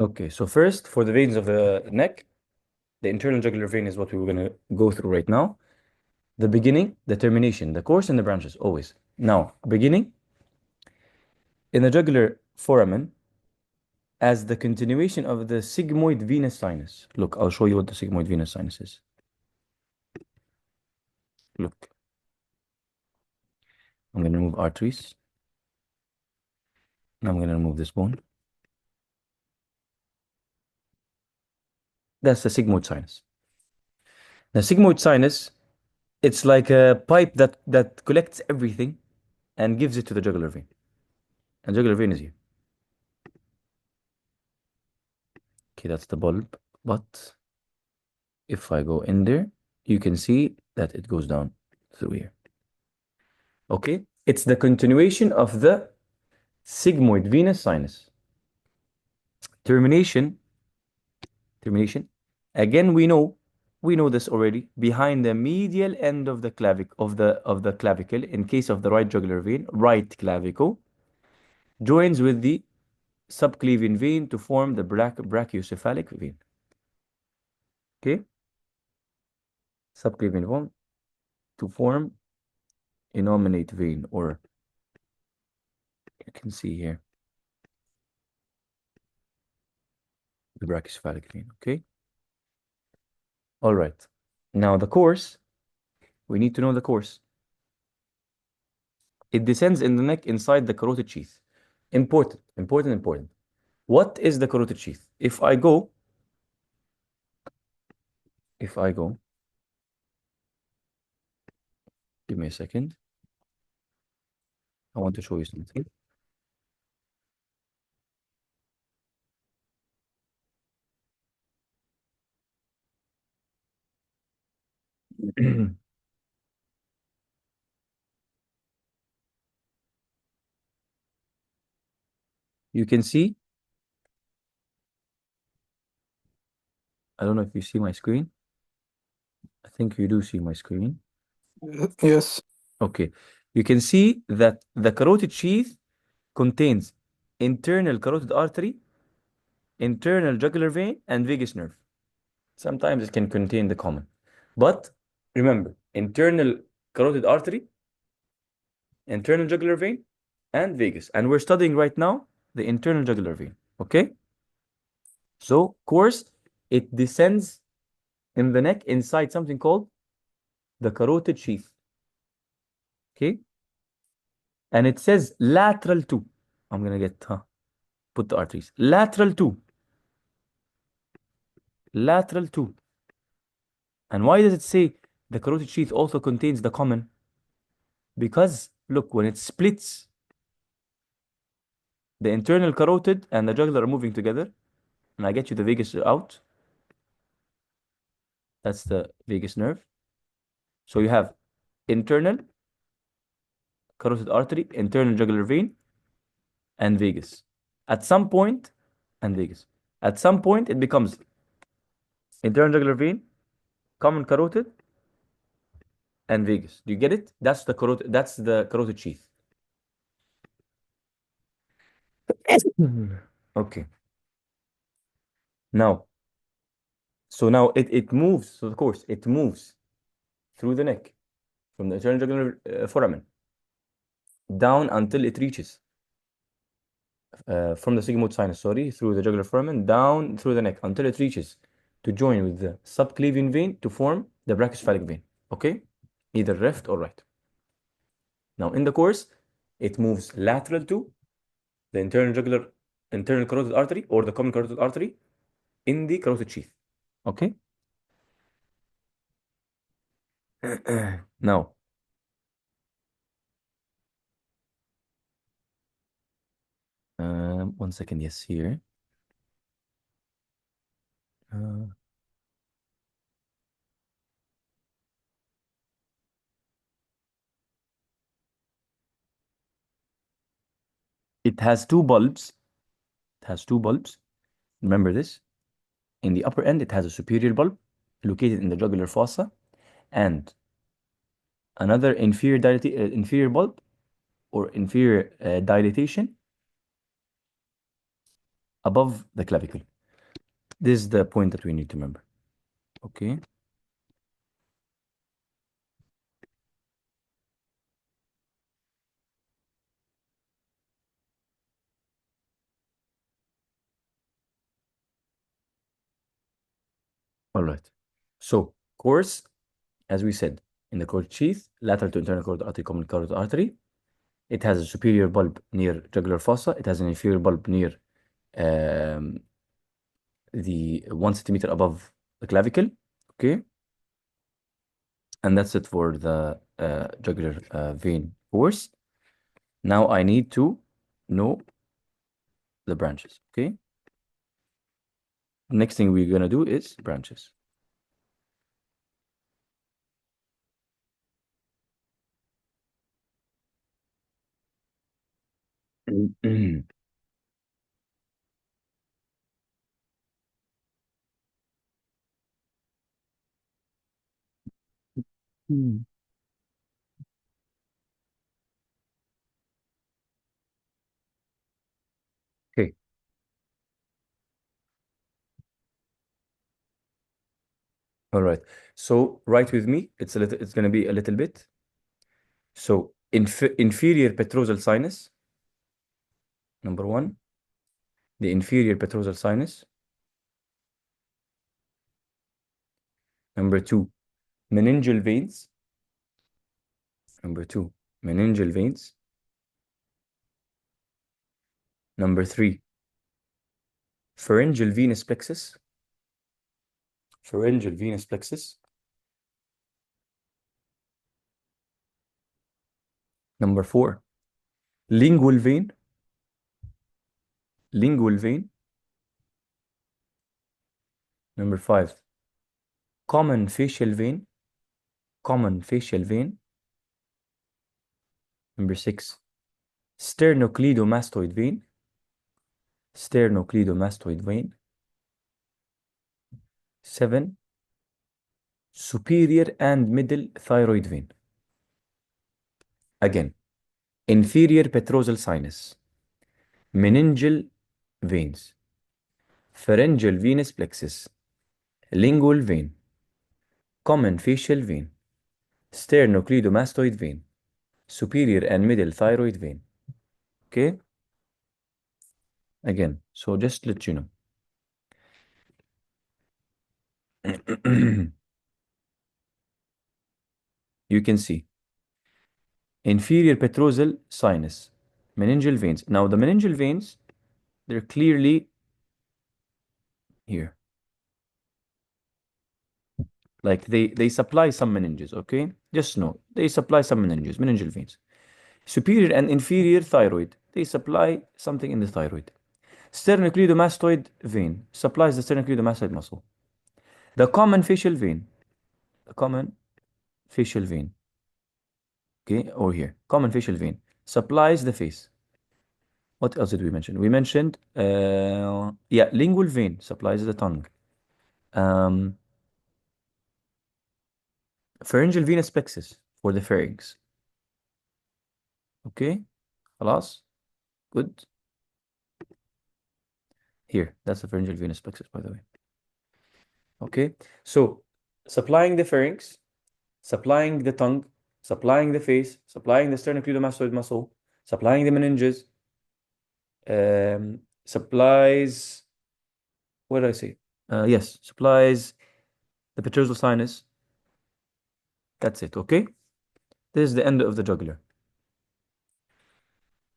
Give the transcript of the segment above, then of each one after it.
Okay, so first, for the veins of the neck, the internal jugular vein is what we were going to go through right now. The beginning, the termination, the course, and the branches, always. Now, beginning, in the jugular foramen, as the continuation of the sigmoid venous sinus. Look, I'll show you what the sigmoid venous sinus is. Look, I'm going to remove arteries. Now I'm going to remove this bone. That's the sigmoid sinus. The sigmoid sinus, it's like a pipe that collects everything and gives it to the jugular vein. And jugular vein is here. Okay, that's the bulb. But if I go in there, you can see that it goes down through here. Okay, it's the continuation of the sigmoid venous sinus. Termination. Again, we know this already. Behind the medial end of the clavicle, in case of the right jugular vein, right clavicle, joins with the subclavian vein to form the brachiocephalic vein. Okay, subclavian vein to form innominate vein, or you can see here the brachiocephalic vein. Okay. All right. Now the course, we need to know the course. It descends in the neck inside the carotid sheath. Important, important, important. What is the carotid sheath? If I go, give me a second. I want to show you something. You can see, I don't know if you see my screen. I think you do see my screen. Yes. Okay. You can see that the carotid sheath contains internal carotid artery, internal jugular vein, and vagus nerve. Sometimes it can contain the common. But remember, internal carotid artery, internal jugular vein, and vagus. And we're studying right now the internal jugular vein. Okay? So, course, it descends in the neck inside something called the carotid sheath. Okay? And it says lateral to. I'm going to put the arteries. Lateral to. Lateral to. And why does it say the carotid sheath also contains the common? Because, look, when it splits, the internal carotid and the jugular are moving together, and I get you the vagus out. That's the vagus nerve. So you have internal carotid artery, internal jugular vein, and vagus. At some point, and vagus. At some point, it becomes internal jugular vein, common carotid, and vagus. Do you get it? That's the carotid. That's the carotid sheath. Okay. Now, so now it moves. So of course, it moves through the neck from the internal jugular foramen down until it reaches from the sigmoid sinus, sorry, through the jugular foramen down through the neck until it reaches to join with the subclavian vein to form the brachiocephalic vein. Okay, either left or right. Now in the course, it moves lateral to the internal carotid artery or the common carotid artery in the carotid sheath. Okay. Now, 1 second. Yes, here. Uh, it has two bulbs. It has two bulbs. Remember this. In the upper end, it has a superior bulb located in the jugular fossa and another inferior bulb or inferior dilatation above the clavicle. This is the point that we need to remember. Okay. All right. So course, as we said, in the carotid sheath, lateral to internal carotid artery, common carotid artery. It has a superior bulb near jugular fossa. It has an inferior bulb near um, the 1 centimeter above the clavicle. Okay. And that's it for the jugular vein course. Now I need to know the branches. Okay. Next thing we're going to do is branches. Okay. All right. So write with me. It's going to be a little bit. So inferior petrosal sinus, number one, the inferior petrosal sinus. Number two, meningeal veins. Number two, meningeal veins. Number three, pharyngeal venous plexus. Pharyngeal venous plexus. Number four, lingual vein. Lingual vein. Number five, common facial vein. Common facial vein. Number six, sternocleidomastoid vein. Sternocleidomastoid vein. Seven, superior and middle thyroid vein. Again, inferior petrosal sinus, meningeal veins, pharyngeal venous plexus, lingual vein, common facial vein, sternocleidomastoid vein, superior and middle thyroid vein. Okay? Again, so just let you know. You can see inferior petrosal sinus, meningeal veins. Now, the meningeal veins, they're clearly here. Like they supply some meninges, okay? Just know, they supply some meninges, meningeal veins. Superior and inferior thyroid, they supply something in the thyroid. Sternocleidomastoid vein supplies the sternocleidomastoid muscle. The common facial vein, the common facial vein, okay, or here, common facial vein supplies the face. What else did we mention? We mentioned, yeah, lingual vein supplies the tongue. Um, Pharyngeal venous plexus for the pharynx. Okay, خلاص, good. Here, that's the pharyngeal venous plexus, by the way. Okay, so supplying the pharynx, supplying the tongue, supplying the face, supplying the sternocleidomastoid muscle, supplying the meninges, supplies, what did I say? Yes, supplies the petrosal sinus. That's it, okay? This is the end of the jugular.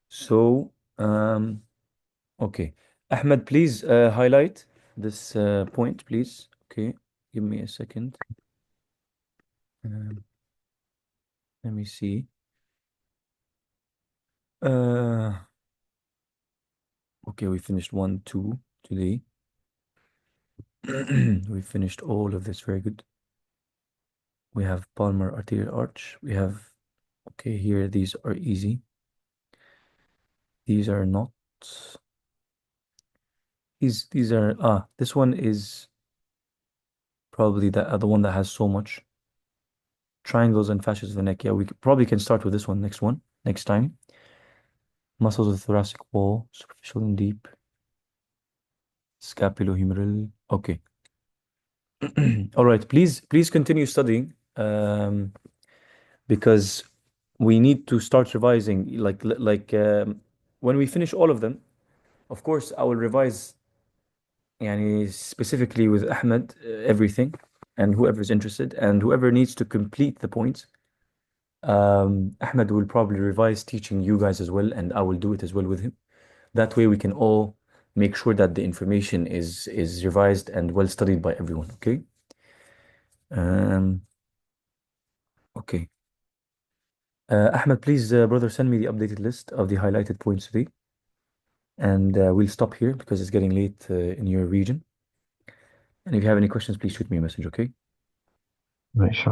So, okay. Ahmed, please highlight this point, please. Okay, give me a second. Um, let me see. Uh, okay, we finished 1, 2 today. We finished all of this. Very good. We have palmar arterial arch. We have, okay, here, these are easy. These are not. These are, this one is probably the other one that has so much. Triangles and fascias of the neck. Yeah, we probably can start with this one, next time. Muscles of the thoracic wall, superficial and deep. Scapulohumeral. Okay. All right. Please continue studying. Because we need to start revising. When we finish all of them, of course, I will revise. يعني specifically with Ahmed, everything, and whoever's interested, and whoever needs to complete the points. Ahmed will probably revise teaching you guys as well, and I will do it as well with him. That way we can all make sure that the information is revised and well studied by everyone, okay? Um, okay. Ahmed, please, brother, send me the updated list of the highlighted points today. And we'll stop here because it's getting late in your region. And if you have any questions, please shoot me a message, okay? ماشي.